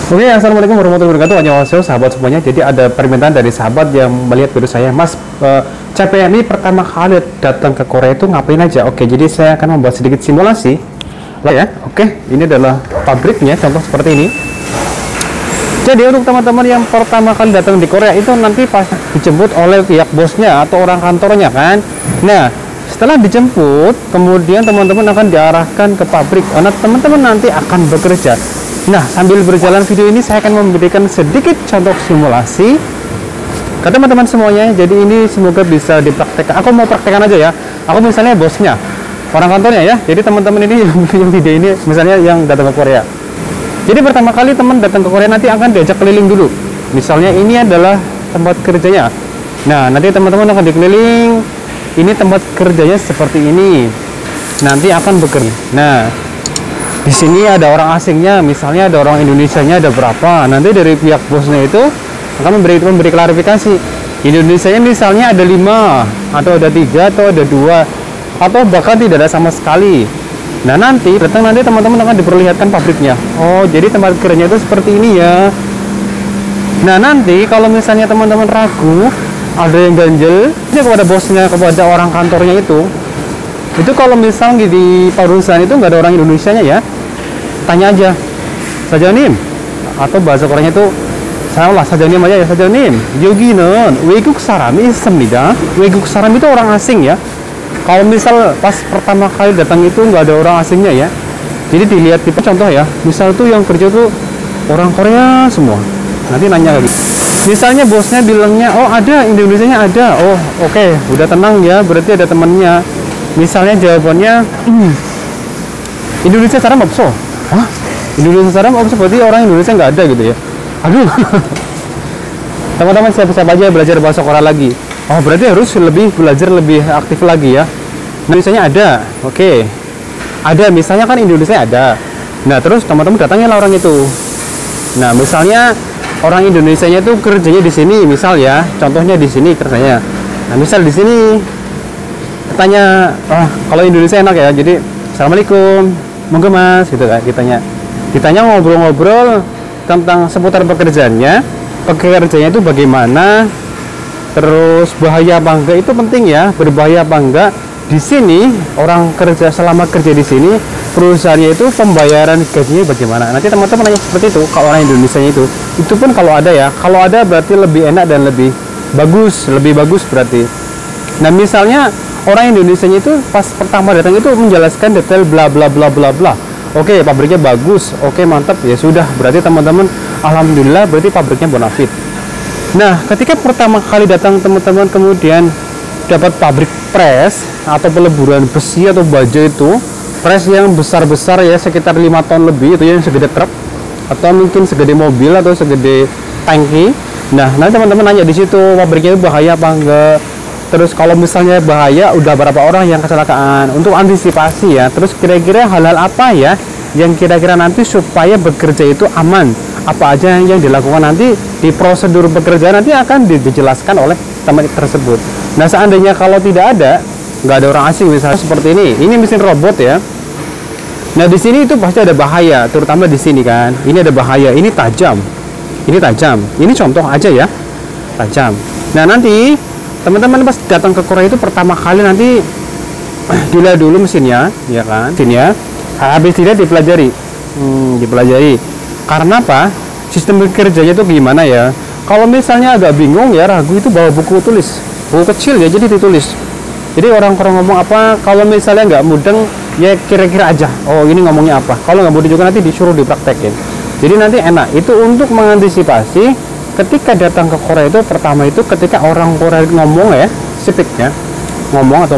Oke, assalamualaikum warahmatullahi wabarakatuh. Annyeonghaseyo sahabat semuanya. Jadi ada permintaan dari sahabat yang melihat video saya, Mas, CP ini pertama kali datang ke Korea itu ngapain aja? Oke, jadi saya akan membuat sedikit simulasi lah ya. Oke, ini adalah pabriknya, contoh seperti ini. Jadi untuk teman-teman yang pertama kali datang di Korea itu nanti pas dijemput oleh pihak bosnya atau orang kantornya kan. Nah, setelah dijemput, kemudian teman-teman akan diarahkan ke pabrik karena teman-teman nanti akan bekerja. Nah, sambil berjalan video ini saya akan memberikan sedikit contoh simulasi ke teman-teman semuanya. Jadi ini semoga bisa dipraktekkan. Aku mau praktekkan aja ya. Aku misalnya bosnya, orang kantornya ya. Jadi teman-teman ini yang video ini misalnya yang datang ke Korea. Jadi pertama kali teman datang ke Korea nanti akan diajak keliling dulu. Misalnya ini adalah tempat kerjanya. Nah, nanti teman-teman akan dikeliling. Ini tempat kerjanya seperti ini. Nanti akan bekerja. Nah, di sini ada orang asingnya, misalnya ada orang Indonesianya ada berapa. Nanti dari pihak bosnya itu akan memberi klarifikasi. Indonesianya misalnya ada 5 atau ada 3 atau ada 2 atau bahkan tidak ada sama sekali. Nah, nanti teman-teman akan diperlihatkan pabriknya. Oh, jadi tempat kerjanya itu seperti ini ya. Nah, nanti kalau misalnya teman-teman ragu, ada yang ganjel, ini kepada bosnya, kepada orang kantornya itu kalau misalnya di perusahaan itu nggak ada orang Indonesianya ya, tanya aja sajanim, atau bahasa Koreanya itu salah sajanim aja ya, sajanim 여기는 외국 사람이 있습니다. 외국 사람 itu orang asing ya. Kalau misal pas pertama kali datang itu nggak ada orang asingnya ya, jadi dilihat tipe contoh ya, misal tuh yang kerja tuh orang Korea semua. Nanti nanya lagi, misalnya bosnya bilangnya oh ada Indonesianya ada, oh oke, udah tenang ya, berarti ada temannya. Misalnya jawabannya Indonesia saram 없어. Hah? Indonesia saram 없어 berarti orang Indonesia nggak ada gitu ya. Aduh. Teman-teman siap-siap aja belajar bahasa Korea lagi. Oh, berarti harus belajar lebih aktif lagi ya. Indonesianya ada. Oke. Ada, misalnya kan Indonesia ada. Nah, terus teman-teman datangnya lah orang itu. Nah, misalnya orang Indonesianya itu kerjanya di sini, misal ya. Contohnya di sini kerjanya. Nah, misal di sini tanya, kalau Indonesia enak ya, jadi assalamualaikum, monggo mas, gitu kan, ditanya ngobrol-ngobrol tentang seputar pekerjaannya itu bagaimana, terus bahaya apa enggak, itu penting ya, berbahaya apa enggak. Di sini orang kerja, selama kerja di sini perusahaannya itu pembayaran gajinya bagaimana, nanti teman-teman nanya seperti itu. Kalau orang Indonesia itu pun kalau ada ya, kalau ada berarti lebih enak dan lebih bagus berarti. Nah, misalnya orang Indonesia itu pas pertama datang itu menjelaskan detail bla bla bla bla bla. Oke, pabriknya bagus. Oke, mantap. Ya sudah, berarti teman-teman alhamdulillah berarti pabriknya bonafit. Nah, ketika pertama kali datang teman-teman kemudian dapat pabrik press atau peleburan besi atau baja itu, press yang besar-besar ya, sekitar 5 ton lebih, itu yang segede truk atau mungkin segede mobil atau segede tangki. Nah, nanti teman-teman nanya di situ pabriknya itu bahaya apa enggak. Terus kalau misalnya bahaya, udah berapa orang yang kecelakaan, untuk antisipasi ya. Terus kira-kira hal-hal apa ya yang kira-kira nanti supaya bekerja itu aman, apa aja yang dilakukan nanti di prosedur bekerja nanti akan dijelaskan oleh teman tersebut. Nah, seandainya kalau tidak ada, nggak ada orang asing misalnya seperti ini mesin robot ya. Nah, di sini itu pasti ada bahaya, terutama di sini kan, ini ada bahaya, ini tajam, ini contoh aja ya, tajam. Nah, nanti teman-teman pas datang ke Korea itu pertama kali nanti dilihat dulu mesinnya, ya kan? Mesinnya, habis dilihat dipelajari. Karena apa? Sistem kerjanya itu gimana ya? Kalau misalnya agak bingung ya, ragu, itu bawa buku tulis, buku kecil ya, jadi ditulis. Jadi orang-orang ngomong apa, kalau misalnya nggak mudeng, ya kira-kira aja. Oh, ini ngomongnya apa? Kalau nggak mudeng juga nanti disuruh dipraktekin. Jadi nanti enak. Itu untuk mengantisipasi ketika datang ke Korea itu, pertama itu ketika orang Korea ngomong ya, speaknya ngomong atau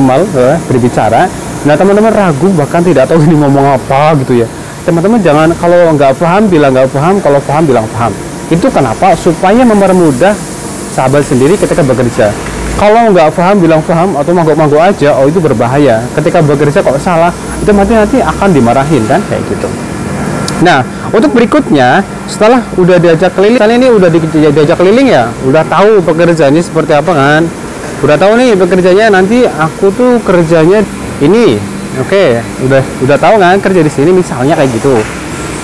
berbicara, nah teman-teman ragu bahkan tidak tahu ini ngomong apa gitu ya. Teman-teman jangan, kalau nggak paham bilang nggak paham, kalau paham bilang paham. Itu kenapa? Supaya mempermudah sahabat sendiri ketika bekerja. Kalau nggak paham bilang paham atau manggo-manggo aja, oh itu berbahaya. Ketika bekerja kok salah, itu nanti akan dimarahin kan, kayak gitu. Nah, untuk berikutnya, setelah udah diajak keliling, kali ini udah diajak keliling ya, udah tahu pekerjaannya seperti apa kan, udah tahu nih pekerjaannya, nanti aku tuh kerjanya ini, oke, udah tahu kan kerja di sini misalnya kayak gitu.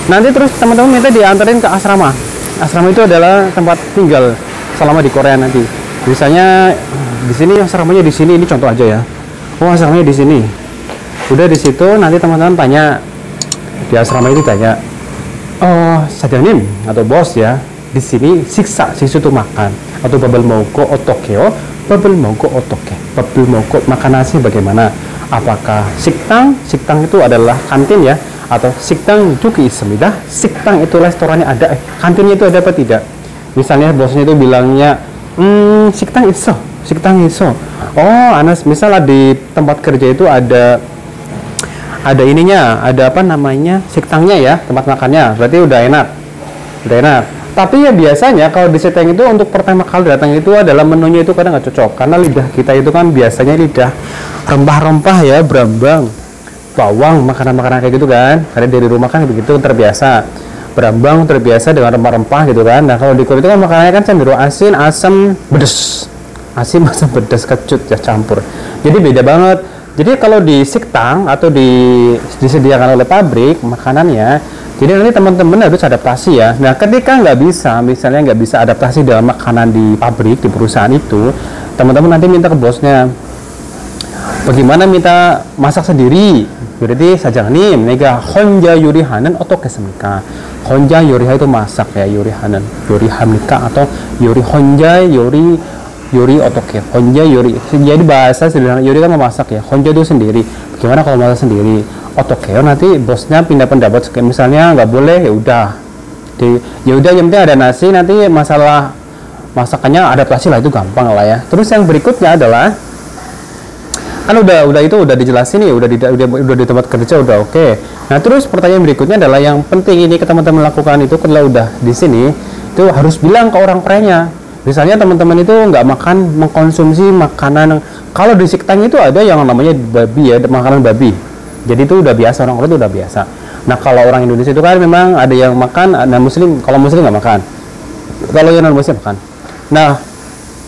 Nanti terus teman-teman minta diantarin ke asrama. Asrama itu adalah tempat tinggal selama di Korea nanti. Misalnya di sini asramanya di sini, ini contoh aja ya. Oh, asramanya di sini. Udah di situ nanti teman-teman tanya di asrama itu tanya, "Oh, sajanim atau bos ya, di sini siksa sisu itu makan atau babel moko otokeo, babel moko otoke. Babel moko makan nasi bagaimana? Apakah siktang? Siktang itu adalah kantin ya, atau siktang juga ismidah. Siktang itu restorannya ada, kantinnya itu ada apa tidak? Misalnya bosnya itu bilangnya, siktang iso, siktang iso. Oh, Anas, misalnya di tempat kerja itu ada ininya, ada apa namanya, siktangnya ya, tempat makannya, berarti udah enak, udah enak. Tapi ya biasanya kalau di Seteng itu untuk pertama kali datang itu adalah menunya itu kadang nggak cocok, karena lidah kita itu kan biasanya lidah rempah-rempah ya, berambang, bawang, makanan-makanan kayak gitu kan, karena dari rumah kan begitu terbiasa, berambang terbiasa dengan rempah-rempah gitu kan. Nah kalau di Korea itu kan makanannya kan cenderung asin, asam, pedes, asin, asam, pedas, kecut ya campur, jadi beda banget. Jadi kalau di siktang atau disediakan oleh pabrik makanannya, jadi nanti teman-teman harus adaptasi ya. Nah ketika nggak bisa, misalnya nggak bisa adaptasi dalam makanan di pabrik, di perusahaan itu, teman-teman nanti minta ke bosnya, bagaimana minta masak sendiri. Berarti sajangn님, 내가 혼자 요리하는 어떻겠습니까? 혼자 요리하 itu masak ya, 요리하는, 요리합니까? Atau 요리 혼자 Yuri otoke, honja yuri. Jadi bahasa sederhana yuri kan memasak ya. Honja itu sendiri. Gimana kalau masak sendiri? Otoke, nanti bosnya pindah pendapat. Misalnya nggak boleh, ya udah. Ya udah, yang penting ada nasi. Nanti masalah masakannya adaptasi lah, itu gampang lah ya. Terus yang berikutnya adalah kan udah itu udah dijelasin ya, udah di tempat kerja udah oke. Nah terus pertanyaan berikutnya adalah yang penting ini ke teman-teman lakukan itu kalau udah di sini itu harus bilang ke orang Koreanya. Misalnya teman-teman itu nggak mengkonsumsi makanan, kalau di siktang itu ada yang namanya babi ya, makanan babi. Jadi itu udah biasa, orang Korea itu udah biasa. Nah kalau orang Indonesia itu kan memang ada yang makan, nah muslim, kalau muslim nggak makan, kalau yang non muslim makan. Nah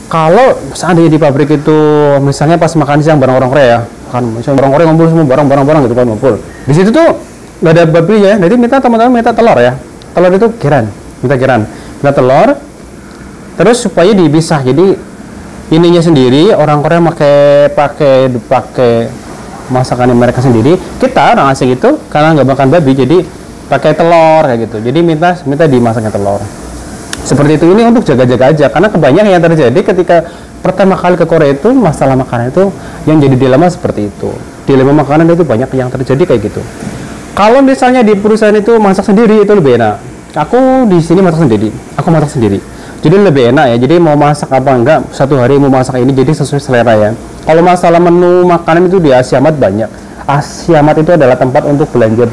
kalau seandainya di pabrik itu, misalnya pas makan siang bareng orang Korea ya, kan misalnya orang Korea ngumpul semua bareng gitu kan, ngumpul. Di situ tuh nggak ada babi ya, jadi minta teman-teman minta telur ya, telur itu minta telur. Terus supaya dipisah, jadi ininya sendiri orang Korea pakai masakan mereka sendiri. Kita orang asing itu karena nggak makan babi, jadi pakai telur kayak gitu. Jadi minta dimasaknya telur. Seperti itu, ini untuk jaga-jaga aja, karena kebanyakan yang terjadi ketika pertama kali ke Korea itu masalah makanan itu yang jadi dilema seperti itu. Dilema makanan itu banyak yang terjadi kayak gitu. Kalau misalnya di perusahaan itu masak sendiri itu lebih enak. Aku di sini masak sendiri. Jadi lebih enak ya, jadi mau masak apa enggak, satu hari mau masak ini, jadi sesuai selera ya. Kalau masalah menu makanan itu di Asiamat banyak. Asiamat itu adalah tempat untuk belanja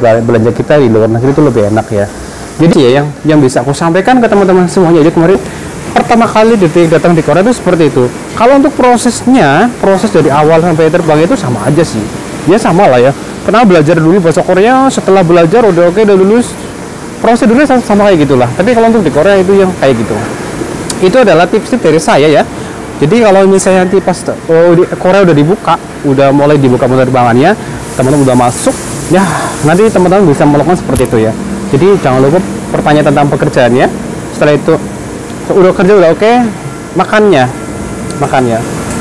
kita di luar negeri itu lebih enak ya. Jadi ya yang bisa aku sampaikan ke teman-teman semuanya, jadi kemarin pertama kali datang di Korea itu seperti itu. Kalau untuk proses dari awal sampai terbang itu sama aja sih. Ya sama lah ya. Pernah belajar dulu bahasa Korea, setelah belajar udah oke, udah lulus, prosedurnya sama kayak gitulah. Tapi kalau untuk di Korea itu yang kayak gitu. Itu adalah tips-tips dari saya ya. Jadi kalau misalnya nanti pas di Korea udah dibuka, udah mulai dibuka penerbangannya, teman-teman udah masuk, ya nanti teman-teman bisa melakukan seperti itu ya. Jadi jangan lupa pertanyaan tentang pekerjaannya. Setelah itu udah kerja udah oke, makannya.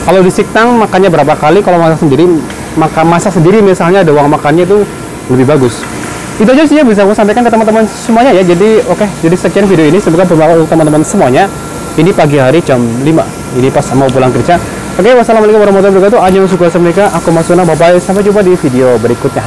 Kalau di siktang makannya berapa kali, kalau masak sendiri misalnya ada uang makannya itu lebih bagus. Itu aja sih yang bisa aku sampaikan ke teman-teman semuanya ya. Jadi jadi sekian video ini, semoga bermanfaat untuk teman-teman semuanya. Ini pagi hari jam 5, ini pas mau pulang kerja. Oke, wassalamualaikum warahmatullahi wabarakatuh. Annyeong suka semika, aku Mas Suna, bye bye, sampai jumpa di video berikutnya.